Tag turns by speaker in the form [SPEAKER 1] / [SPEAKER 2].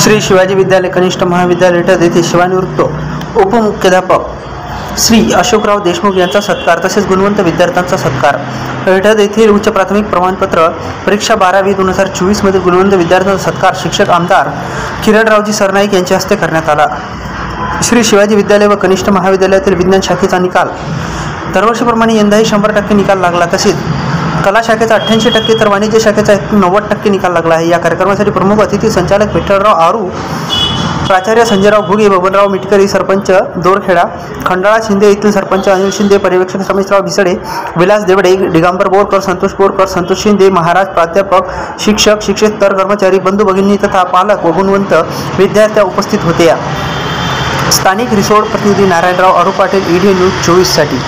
[SPEAKER 1] श्री शिवाजी विद्यालय कनिष्ठ महाविद्यालय रिठद येथे सेवानिवृत्त उपमुख्याध्यापक श्री अशोकराव देशमुख यांचा सत्कार तसेच गुणवंत विद्यार्थ्यांचा सत्कार। रिठद येथील उच्च प्राथमिक प्रमाणपत्र परीक्षा 12वी 2024 मधील गुणवंत विद्यार्थ्यांचा सत्कार शिक्षक आमदार किरणरावजी सरनाईक यांच्या हस्ते करण्यात आला। श्री शिवाजी विद्यालय व कनिष्ठ महाविद्यालयातील विज्ञान शाखेचा निकाल दरवर्षीप्रमाणे यंदाही 100% निकाल लागला। तसेच कला शाखेचा 88% तर वाणिज्य शाखेचा 90% निकाल लागला आहे। या कार्यक्रमासाठी प्रमुख अतिथी संचालक विठ्ठलराव आरू, प्राचार्य संजयराव घुगे, बबनराव मिटकरी, सरपंच दोरखेडा, खंडाळा शिंदे येथील सरपंच अनिल शिंदे, पर्यवेक्षक रमेशराव भिसडे, विलास देवडे, दिगंबर बोरकर, संतोष बोरकर, संतोष शिंदे, महाराज, प्राध्यापक, शिक्षक, शिक्षकेतर कर्मचारी, बंधू भगिनी तथा पालक व गुणवंत विद्यार्थी उपस्थित होते। स्थानिक रिसोड प्रतिनिधी नारायणराव अरू पाटील, ईडी न्यूज 24 साठी।